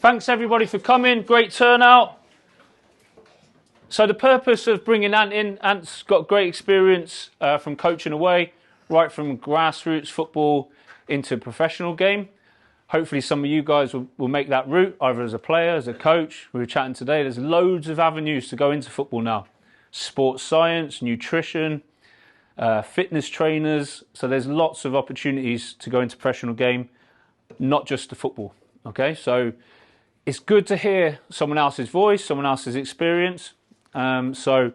Thanks everybody for coming. Great turnout. So the purpose of bringing Ant in, Ant's got great experience from coaching away, right from grassroots football into professional game. Hopefully some of you guys will make that route, either as a player, as a coach. We were chatting today, there's loads of avenues to go into football now. Sports science, nutrition, fitness trainers. So there's lots of opportunities to go into professional game, not just the football. Okay, so it's good to hear someone else's voice, someone else's experience. So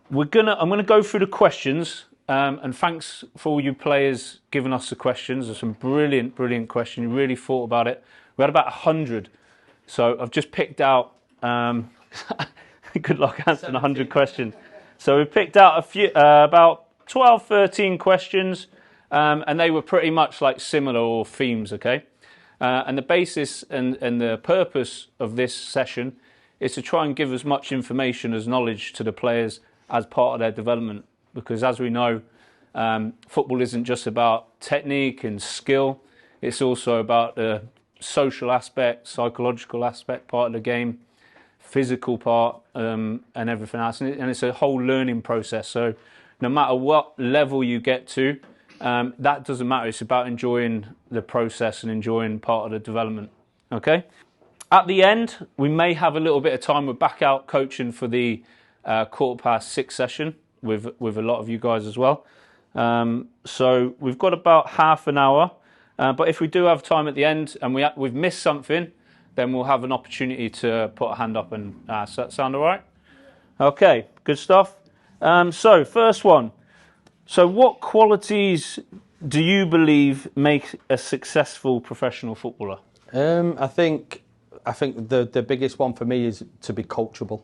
I'm gonna go through the questions, and thanks for all you players giving us the questions. There's some brilliant questions. You really thought about it. We had about 100, so I've just picked out. Good luck answering 100 questions. So we picked out a few, about 12, 13 questions, and they were pretty much like similar or themes. Okay, and the basis and the purpose of this session is to try and give as much information as knowledge to the players as part of their development. Because as we know, football isn't just about technique and skill. It's also about the social aspect, psychological aspect part of the game, physical part, and everything else. And it's a whole learning process. So no matter what level you get to, that doesn't matter. It's about enjoying the process and enjoying part of the development. Okay? At the end, we may have a little bit of time. We're back out coaching for the 6:15 session with a lot of you guys as well. So we've got about half an hour. But if we do have time at the end and we've missed something, then we'll have an opportunity to put a hand up and ask. Does that sound all right? Okay, good stuff. So first one. So what qualities do you believe make a successful professional footballer? I think the biggest one for me is to be coachable.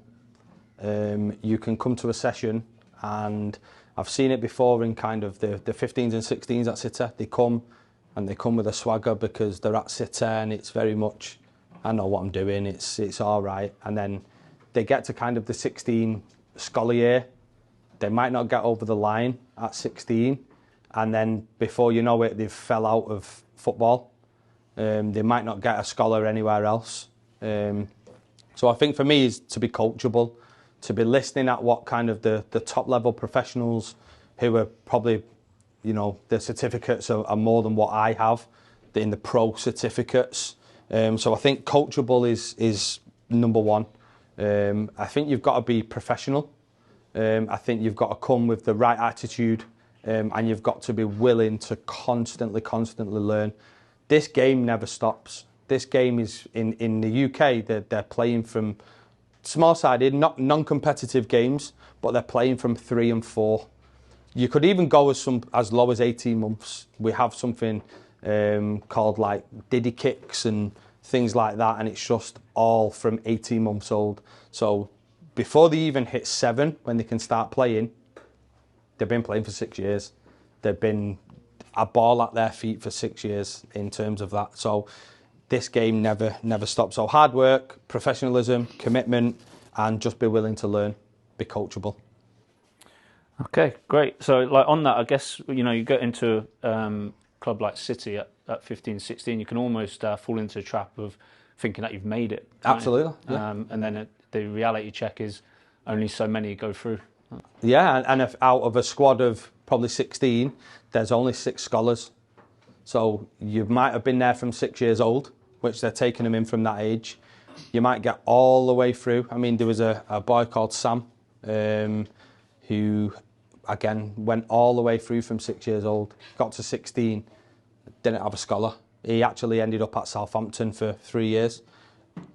You can come to a session, and I've seen it before in kind of the 15s and 16s at City. They come with a swagger because they're at City and it's very much, I know what I'm doing, it's all right. And then they get to kind of the 16 scholar year. They might not get over the line at 16, and then before you know it, they've fell out of football. They might not get a scholar anywhere else. So I think for me is to be coachable, to be listening at what kind of the top level professionals who are probably, their certificates are more than what I have in the pro certificates. So I think coachable is number one. I think you've got to be professional. I think you've got to come with the right attitude, and you've got to be willing to constantly learn. This game never stops. This game is in the UK. They're playing from small-sided, not non-competitive games, but they're playing from 3 and 4. You could even go as low as 18 months. We have something called like Diddy kicks and things like that, and it's just all from 18 months old. So before they even hit 7, when they can start playing, they've been playing for 6 years. They've been a ball at their feet for 6 years in terms of that. So this game never stops. So hard work, professionalism, commitment, and just be willing to learn, be coachable. Okay, great. So like on that, I guess, you get into a club like City at 15, 16, you can almost fall into the trap of thinking that you've made it. Absolutely. Yeah. And then the reality check is only so many go through. Yeah, and if out of a squad of probably 16, there's only 6 scholars. So you might have been there from 6 years old, which they're taking them in from that age. You might get all the way through. I mean, there was a boy called Sam who, again, went all the way through from 6 years old, got to 16, didn't have a scholar. He actually ended up at Southampton for 3 years.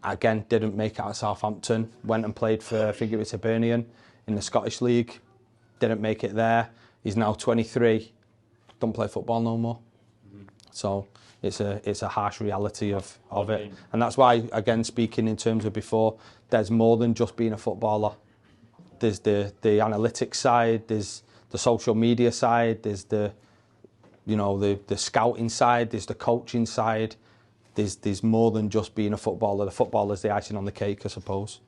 Again, didn't make it at Southampton. Went and played for, I think it was Hibernian in the Scottish League. Didn't make it there. He's now 23. Don't play football no more. So it's a harsh reality of it. And that's why, again, speaking in terms of before, there's more than just being a footballer. There's the analytics side, there's the social media side, there's the scouting side, there's the coaching side. There's more than just being a footballer. The footballer's the icing on the cake, I suppose.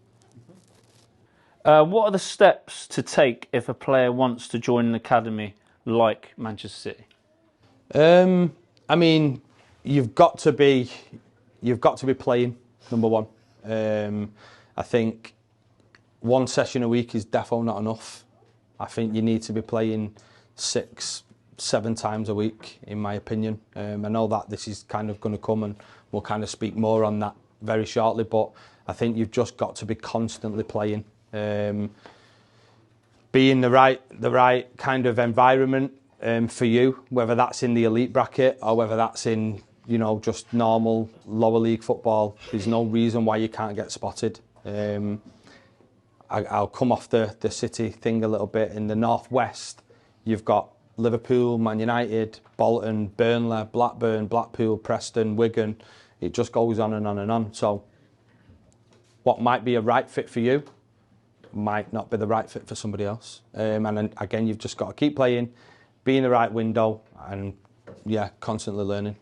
What are the steps to take if a player wants to join an academy like Manchester City? I mean, you've got to be playing. number one. I think one session a week is definitely not enough. I think you need to be playing 6, 7 times a week, in my opinion. I know that this is kind of going to come, and we'll kind of speak more on that very shortly, but I think you've just got to be constantly playing. Be in the right kind of environment for you, whether that's in the elite bracket or whether that's in, you know, just normal lower league football. There's no reason why you can't get spotted. I'll come off the City thing a little bit. In the northwest, you've got Liverpool, Man United, Bolton, Burnley, Blackburn, Blackpool, Preston, Wigan. It just goes on and on and on. So what might be a right fit for you might not be the right fit for somebody else. And then, again, you've just got to keep playing, be in the right window, and constantly learning.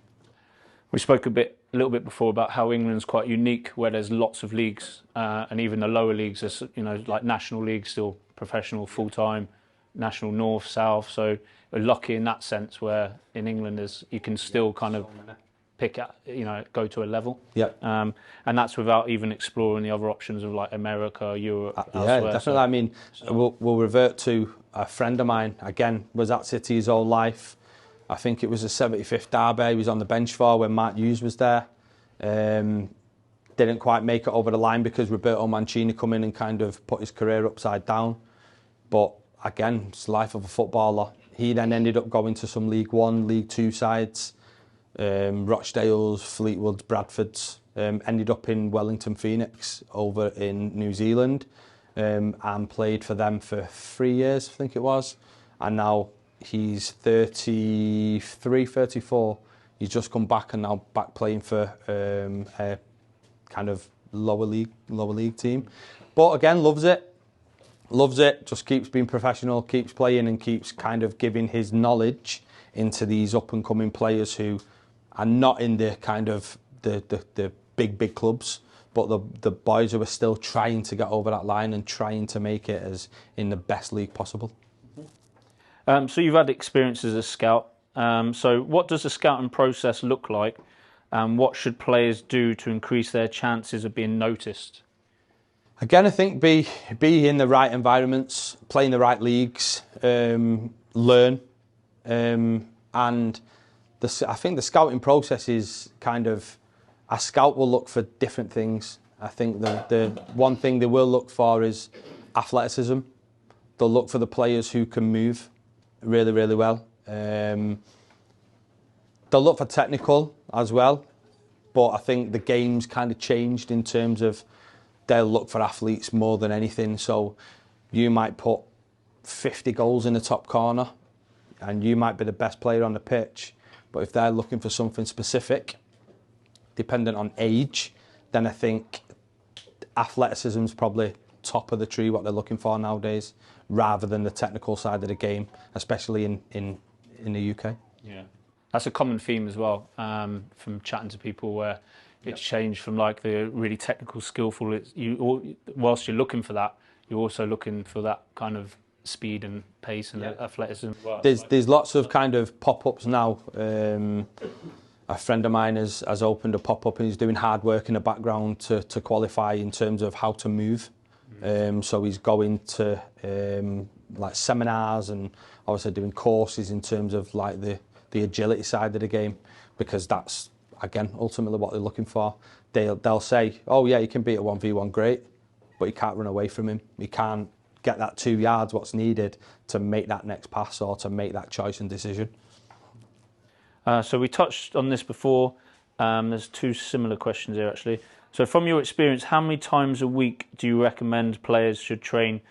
We spoke a little bit before about how England's quite unique, where there's lots of leagues, and even the lower leagues, there's, you know, like national leagues, still professional full time, national north, south. So we're lucky in that sense, where in England you can still kind of pick at, you know, go to a level. Yeah. And that's without even exploring the other options of like America, Europe, elsewhere. Yeah, definitely. I mean, we'll revert to a friend of mine. Again, was at City his whole life. I think it was the 75th derby he was on the bench for when Mark Hughes was there. Didn't quite make it over the line because Roberto Mancini come in and kind of put his career upside down. But again, it's the life of a footballer. He then ended up going to some League One, League Two sides. Rochdale's, Fleetwood's, Bradford's, ended up in Wellington Phoenix over in New Zealand, and played for them for 3 years, I think it was. And now he's 33, 34. He's just come back and now back playing for a kind of lower league team. But again, loves it, just keeps being professional, keeps playing, and keeps kind of giving his knowledge into these up and coming players who are not in the kind of the big clubs, but the boys who are still trying to get over that line and trying to make it as in the best league possible. So you've had experience as a scout. So what does the scouting process look like? What should players do to increase their chances of being noticed? Again, I think be in the right environments, play in the right leagues, learn, and I think the scouting process is kind of, a scout will look for different things. I think the one thing they will look for is athleticism. They'll look for the players who can move really, really well. They'll look for technical as well, but I think the game's kind of changed in terms of they'll look for athletes more than anything. So you might put 50 goals in the top corner and you might be the best player on the pitch, but if they're looking for something specific, dependent on age, then I think athleticism's probably top of the tree, what they're looking for nowadays, rather than the technical side of the game, especially in the UK. Yeah, that's a common theme as well, from chatting to people, where it's changed from like the really technical, skillful. Whilst you're looking for that, you're also looking for that kind of speed and pace and athleticism. Well, there's lots of kind of pop-ups now. A friend of mine has opened a pop-up and he's doing hard work in the background to qualify in terms of how to move. So he's going to like seminars and obviously doing courses in terms of like the agility side of the game, because that's, again, ultimately what they're looking for. They'll say, oh yeah, you can beat a 1v1, great, but you can't run away from him. You can't get that 2 yards what's needed to make that next pass or to make that choice and decision. So we touched on this before. There's 2 similar questions here actually. So from your experience, how many times a week do you recommend players should train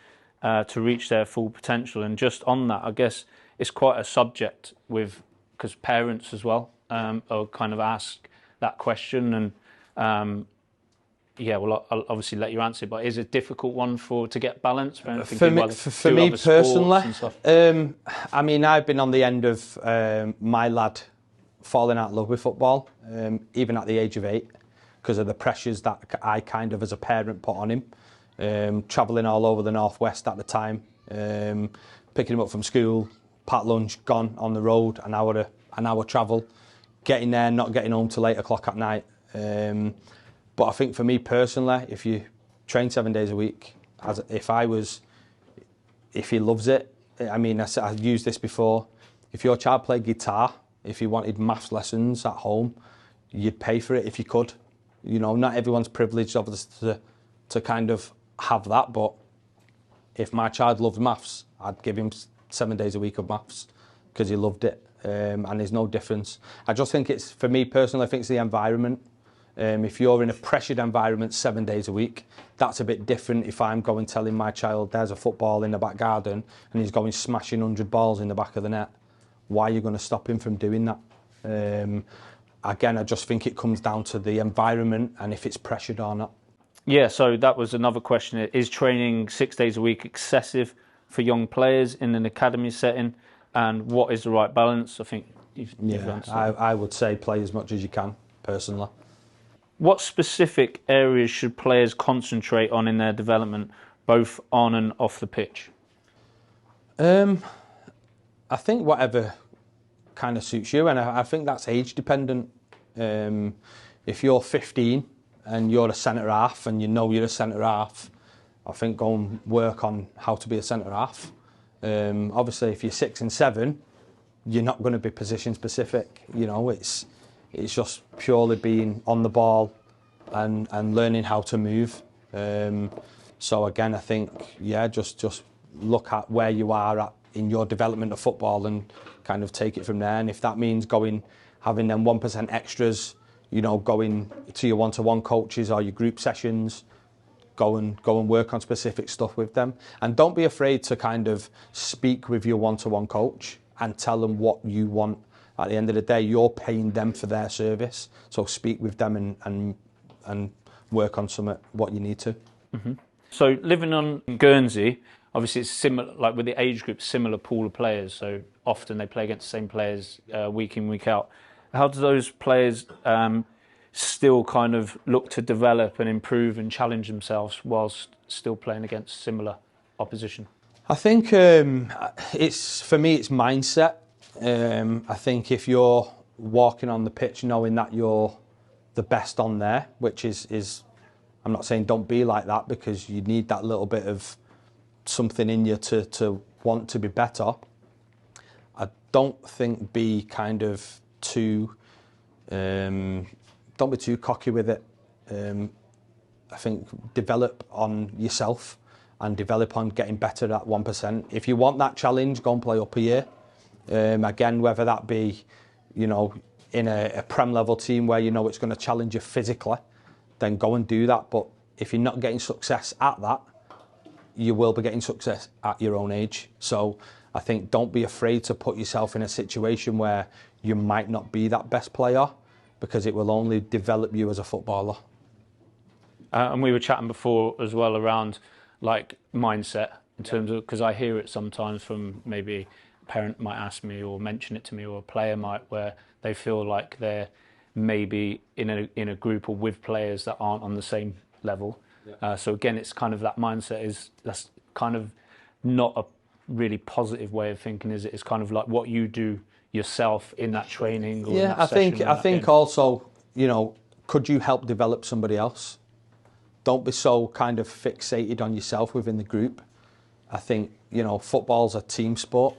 to reach their full potential? And just on that, I guess it's quite a subject because parents as well are kind of ask that question, and well, I'll obviously let you answer it, but is it a difficult one to get balance? For me personally, I mean, I've been on the end of my lad falling out of love with football, even at the age of 8, because of the pressures that I kind of as a parent put on him, travelling all over the northwest at the time, picking him up from school, packed lunch, gone on the road, an hour travel, getting there, not getting home till 8 o'clock at night. But I think for me personally, if you train 7 days a week, if he loves it, I mean, I've used this before. If your child played guitar, if you wanted maths lessons at home, you'd pay for it if you could. You know, not everyone's privileged obviously to kind of have that, but if my child loved maths, I'd give him 7 days a week of maths because he loved it, and there's no difference. I just think it's, for me personally, I think it's the environment. If you're in a pressured environment 7 days a week, that's a bit different if I'm going telling my child there's a football in the back garden and he's going smashing 100 balls in the back of the net. Why are you going to stop him from doing that? Again, I just think it comes down to the environment and if it's pressured or not. Yeah, so that was another question. Is training 6 days a week excessive for young players in an academy setting? And what is the right balance? I think you've answered. I would say play as much as you can, personally. What specific areas should players concentrate on in their development, both on and off the pitch? I think whatever kind of suits you, and I think that's age dependent. If you're 15 and you're a centre half and you know you're a centre half, I think go and work on how to be a centre half. Obviously, if you're 6 and 7, you're not going to be position specific. You know, it's just purely being on the ball and learning how to move. So again, I think just look at where you are at in your development of football and kind of take it from there. And if that means having them 1% extras, you know, going to your one-to-one coaches or your group sessions, go and work on specific stuff with them. And don't be afraid to kind of speak with your one-to-one coach and tell them what you want. At the end of the day, you're paying them for their service. So speak with them and work on what you need to. Mm-hmm. So living on Guernsey, obviously it's similar, like with the age group, similar pool of players. So often they play against the same players week in, week out. How do those players still kind of look to develop and improve and challenge themselves whilst still playing against similar opposition? I think for me it's mindset. I think if you're walking on the pitch knowing that you're the best on there, which is I'm not saying don't be like that, because you need that little bit of something in you to want to be better. I don't think be kind of too don't be too cocky with it. I think develop on yourself and develop on getting better at 1%. If you want that challenge, go and play up a year. Again, whether that be, you know, in a Prem level team where you know it's going to challenge you physically, then go and do that. But if you're not getting success at that, you will be getting success at your own age. So I think don't be afraid to put yourself in a situation where you might not be that best player, because it will only develop you as a footballer. And we were chatting before as well around like mindset in terms of, because I hear it sometimes from maybe a parent might ask me or mention it to me, or a player might, where they feel like they're maybe in a group or with players that aren't on the same level. Yeah. So again, it's kind of that mindset that's kind of not a really positive way of thinking, is it? It's kind of like what you do yourself in that training. Or yeah, I think also, you know, could you help develop somebody else? Don't be so kind of fixated on yourself within the group. I think, you know, football's a team sport.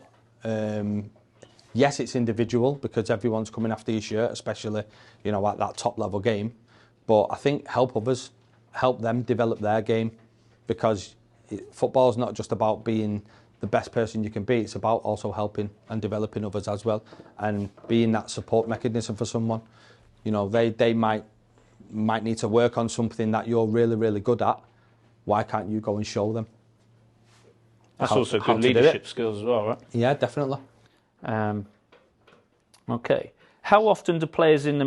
Yes, it's individual because everyone's coming after your shirt, especially, you know, at that top level game. But I think help others, help them develop their game, because football's not just about being the best person you can be. It's about also helping and developing others as well, and being that support mechanism for someone. You know, they might need to work on something that you're really, really good at. Why can't you go and show them? That's also good leadership skills as well, right? Yeah, definitely. Okay. How often do players in the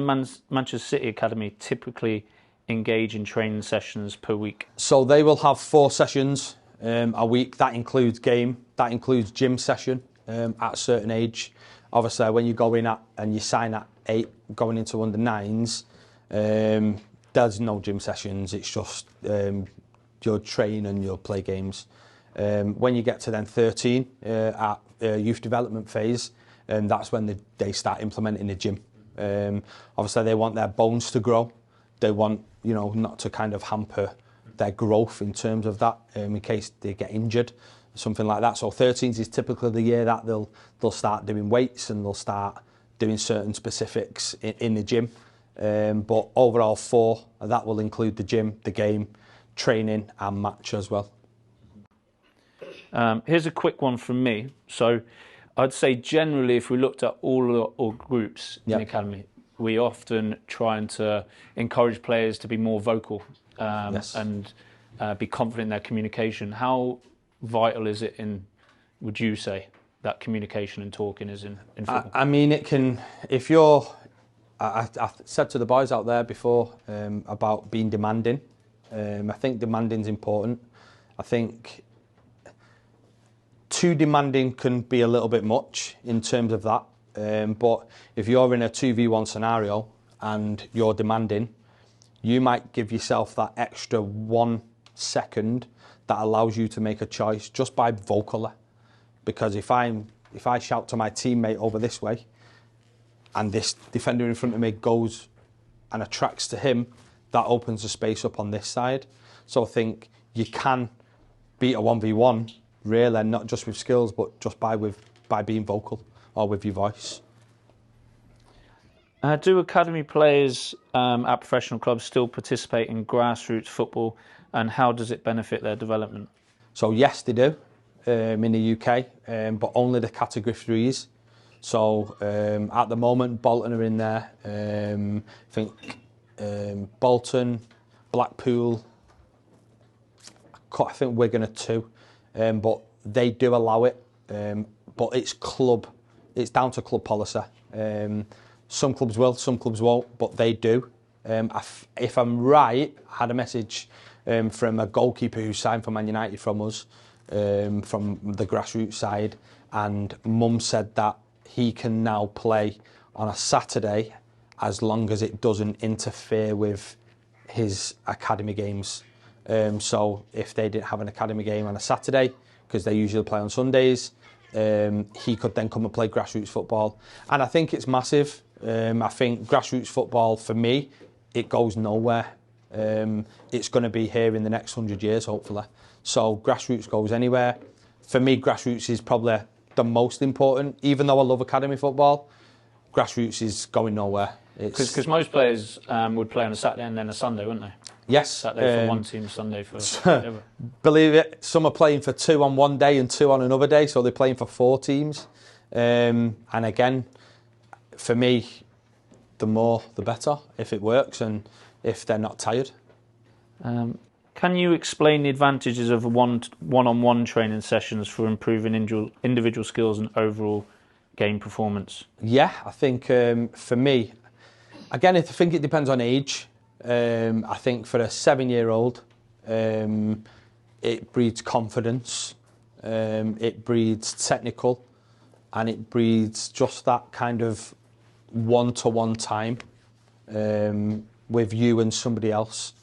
Manchester City Academy typically engage in training sessions per week? So they will have 4 sessions a week. That includes game, that includes gym session at a certain age. Obviously, when you go in and you sign at 8, going into under 9s, there's no gym sessions. It's just you'll train and you'll play games. When you get to then 13 at youth development phase, that's when they start implementing the gym. Obviously, they want their bones to grow. they want, you know, not to kind of hamper their growth in terms of that, in case they get injured, something like that. So 13s is typically the year that they'll start doing weights and they'll start doing certain specifics in the gym. But overall 4, that will include the gym, the game, training and match as well. Here's a quick one from me. So I'd say generally if we looked at all groups in the academy, we often trying to encourage players to be more vocal and be confident in their communication. How vital is it would you say, that communication and talking is in football? I mean, it can, if you're, I said to the boys out there before about being demanding. I think demanding is important. I think too demanding can be a little bit much in terms of that. But if you're in a 2v1 scenario and you're demanding, you might give yourself that extra 1 second that allows you to make a choice just by vocally. Because if I shout to my teammate over this way and this defender in front of me goes and attracts to him, that opens the space up on this side. So I think you can beat a 1v1 really, not just with skills, but just by being vocal or with your voice. Do academy players at professional clubs still participate in grassroots football, and how does it benefit their development? So yes, they do in the UK, but only the category 3s. So at the moment, Bolton are in there. I think Bolton, Blackpool, I think Wigan are 2, but they do allow it. But it's down to club policy. Some clubs will, some clubs won't, but they do. If I'm right, I had a message from a goalkeeper who signed for Man United from us, from the grassroots side, and Mum said that he can now play on a Saturday as long as it doesn't interfere with his academy games. So if they didn't have an academy game on a Saturday, because they usually play on Sundays, he could then come and play grassroots football. And I think it's massive. I think grassroots football, for me, it goes nowhere. It's going to be here in the next 100 years, hopefully. So grassroots goes anywhere. For me, grassroots is probably the most important. Even though I love academy football, grassroots is going nowhere. Because most players would play on a Saturday and then a Sunday, wouldn't they? Yes. Saturday for one team, Sunday for whatever. Believe it, some are playing for 2 on one day and 2 on another day, so they're playing for 4 teams. And again, for me, the more the better, if it works and if they're not tired. Can you explain the advantages of one-on-one training sessions for improving individual skills and overall game performance? Yeah, I think for me, again, I think it depends on age. I think for a 7-year-old, it breeds confidence, it breeds technical, and it breeds just that kind of one-to-one time with you and somebody else.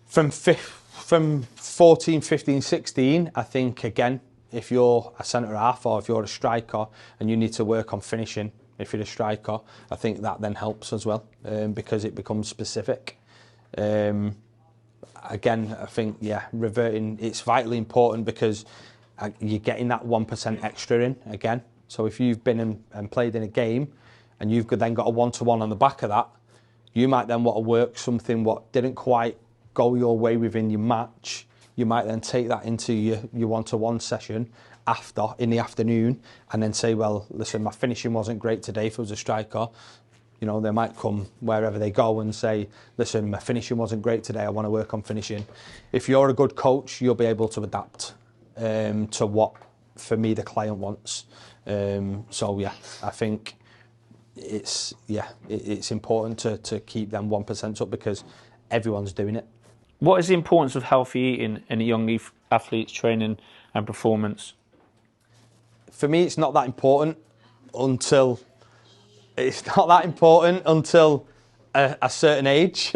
From 14, 15, 16, I think, again, if you're a centre-half or if you're a striker and you need to work on finishing, if you're a striker, I think that then helps as well, because it becomes specific. Again, I think, reverting, it's vitally important because you're getting that 1% extra in again. So if you've been and played in a game and you've then got a one-to-one on the back of that, you might then want to work something what didn't quite go your way within your match. You might then take that into your one-to-one session in the afternoon and then say, well, listen, my finishing wasn't great today if I was a striker. You know, they might come wherever they go and say, listen, my finishing wasn't great today, I want to work on finishing. If you're a good coach, you'll be able to adapt to what, for me, the client wants. So, yeah, I think it's important to keep them 1% up because everyone's doing it. What is the importance of healthy eating in a young athlete's training and performance? For me, it's not that important until a certain age,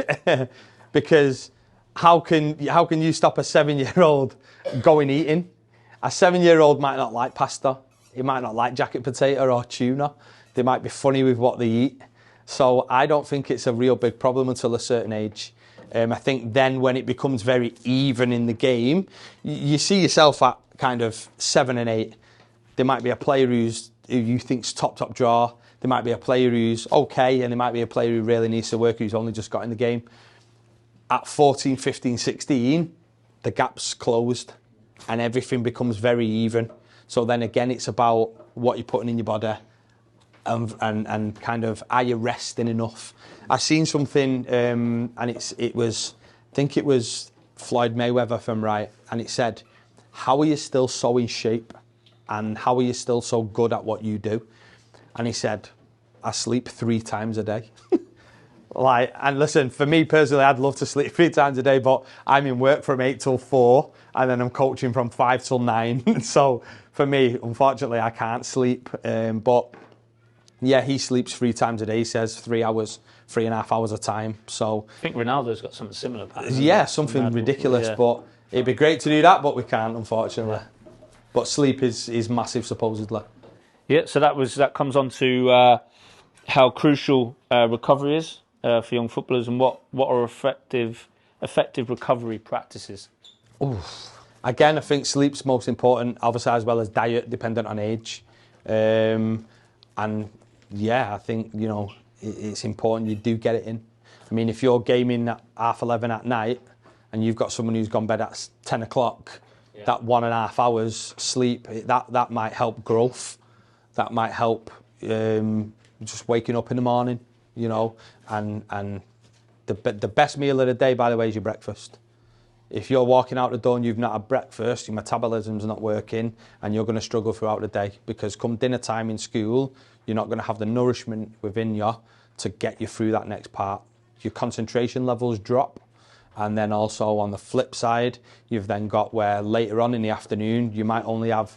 because how can you stop a 7-year-old going eating? A 7-year-old might not like pasta. He might not like jacket potato or tuna. They might be funny with what they eat. So I don't think it's a real big problem until a certain age. I think then when it becomes very even in the game, you see yourself at kind of 7 and 8. There might be a player who you think's top draw. There might be a player who's okay, and there might be a player who really needs to work, who's only just got in the game. At 14, 15, 16, the gap's closed and everything becomes very even. So then again, it's about what you're putting in your body and kind of, are you resting enough? I seen something, and I think it was Floyd Mayweather, if I'm right, and it said, how are you still so in shape and how are you still so good at what you do? And he said, I sleep 3 times a day. And listen, for me personally, I'd love to sleep 3 times a day, but I'm in work from 8 till 4, and then I'm coaching from 5 till 9. So for me, unfortunately, I can't sleep. But yeah, he sleeps 3 times a day. He says 3 hours, 3.5 hours a time. So I think Ronaldo's got something similar. Yeah, something ridiculous. Yeah. But it'd be great to do that, but we can't, unfortunately. Yeah. But sleep is massive, supposedly. Yeah, so that comes on to how crucial recovery is for young footballers, and what are effective recovery practices. Again, I think sleep's most important, obviously, as well as diet, dependent on age. And yeah, I think, it's important you do get it in. I mean, if you're gaming at 11:30 at night and you've got someone who's gone bed at 10 o'clock, that 1.5 hours sleep, that might help growth. That might help just waking up in the morning, and the best meal of the day, by the way, is your breakfast. If you're walking out the door and you've not had breakfast, your metabolism's not working, and you're going to struggle throughout the day, because come dinner time in school, you're not going to have the nourishment within you to get you through that next part. Your concentration levels drop, and then also on the flip side, you've then got where later on in the afternoon, you might only have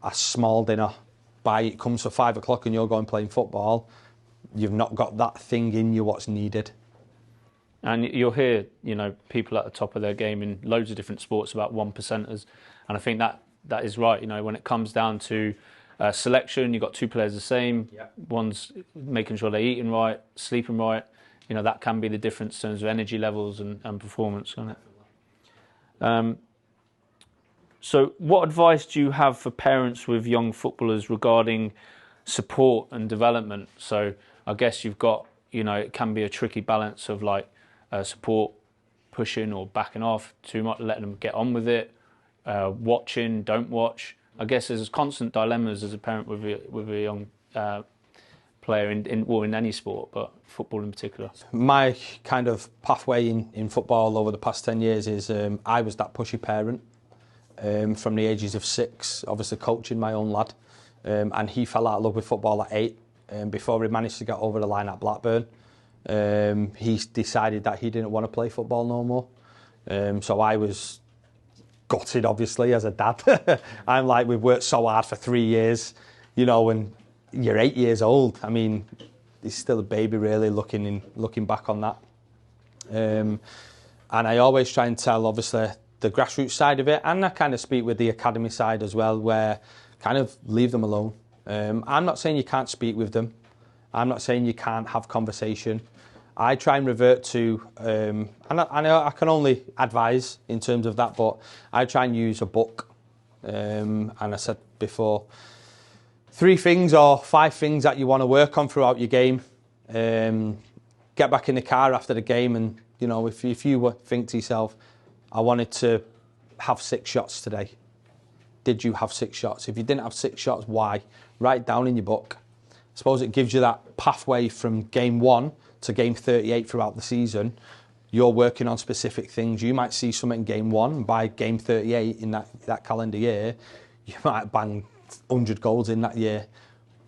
a small dinner. By it comes to 5 o'clock and you're going playing football, you've not got that thing in you what's needed. And you'll hear, people at the top of their game in loads of different sports about 1%ers. And I think that is right. When it comes down to selection, you've got 2 players the same. Yeah. One's making sure they're eating right, sleeping right. That can be the difference in terms of energy levels and performance, can't it? So what advice do you have for parents with young footballers regarding support and development? So I guess you've got, it can be a tricky balance of support, pushing or backing off too much, letting them get on with it, watching, don't watch. I guess there's constant dilemmas as a parent with a young player in any sport, but football in particular. My kind of pathway in football over the past 10 years is I was that pushy parent. From the ages of 6, obviously coaching my own lad, and he fell out of love with football at 8 before he managed to get over the line at Blackburn. He decided that he didn't want to play football no more, so I was gutted, obviously, as a dad. I'm like, we've worked so hard for 3 years, and you're 8 years old. I mean, he's still a baby, really, looking back on that. And I always try and tell, obviously, the grassroots side of it, and I kind of speak with the academy side as well, where kind of leave them alone. I'm not saying you can't speak with them. I'm not saying you can't have conversation. I try and revert to, and I can only advise in terms of that, but I try and use a book. And I said before, 3 things or 5 things that you want to work on throughout your game. Get back in the car after the game, and if you think to yourself, I wanted to have 6 shots today. Did you have 6 shots? If you didn't have 6 shots, why? Write it down in your book. I suppose it gives you that pathway from game 1 to game 38 throughout the season. You're working on specific things. You might see something in game 1, and by game 38 in that calendar year, you might bang 100 goals in that year.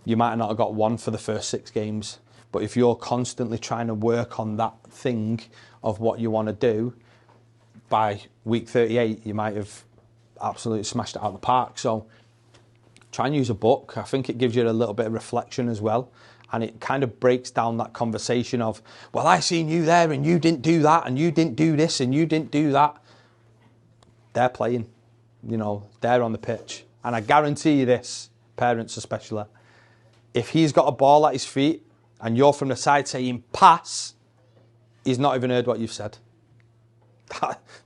You might not have got 1 for the first 6 games. But if you're constantly trying to work on that thing of what you want to do, by week 38, you might have absolutely smashed it out of the park. So try and use a book. I think it gives you a little bit of reflection as well. And it kind of breaks down that conversation of, well, I seen you there and you didn't do that and you didn't do this and you didn't do that. They're playing, they're on the pitch. And I guarantee you this, parents especially, if he's got a ball at his feet and you're from the side saying pass, he's not even heard what you've said.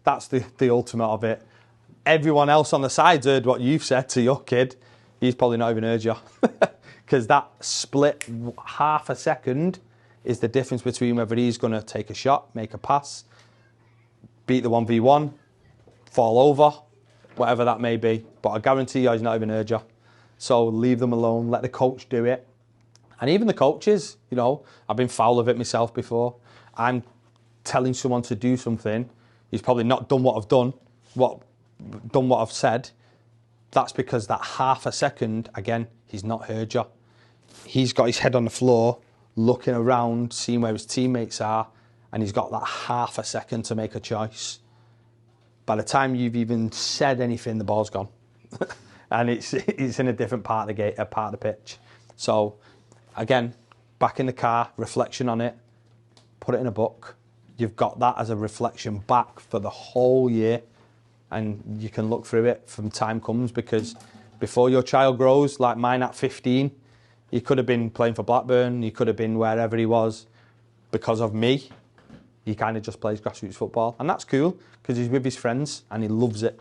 That's the ultimate of it. Everyone else on the side's heard what you've said to your kid. He's probably not even heard you. Because that split half a second is the difference between whether he's going to take a shot, make a pass, beat the 1v1, fall over, whatever that may be. But I guarantee you he's not even heard you. So leave them alone, let the coach do it. And even the coaches, you know, I've been foul of it myself before. I'm telling someone to do something, he's probably not done what I've done, what I've said. That's because that half a second, again, he's not heard you. He's got his head on the floor, looking around, seeing where his teammates are, and he's got that half a second to make a choice. By the time you've even said anything, the ball's gone. And it's in a different part of the pitch. So, again, back in the car, reflection on it, put it in a book. You've got that as a reflection back for the whole year, and you can look through it from time comes, because before your child grows, like mine at 15, he could have been playing for Blackburn, he could have been wherever he was. Because of me, he kind of just plays grassroots football, and that's cool because he's with his friends and he loves it.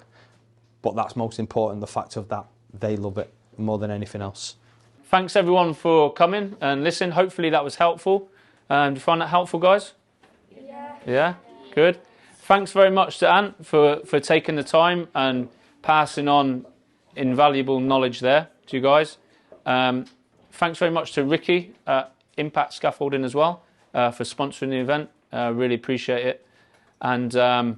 But that's most important, the fact of that they love it more than anything else. Thanks everyone for coming and listening. Hopefully that was helpful. Did you find that helpful, guys? Yeah. Yeah? Good. Thanks very much to Ant for taking the time and passing on invaluable knowledge there to you guys. Thanks very much to Ricky at Impact Scaffolding as well for sponsoring the event. Really appreciate it. And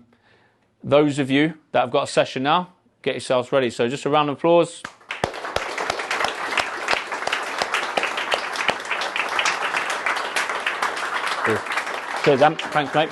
those of you that have got a session now, get yourselves ready. So just a round of applause. Cheers, Ant. Thanks, mate.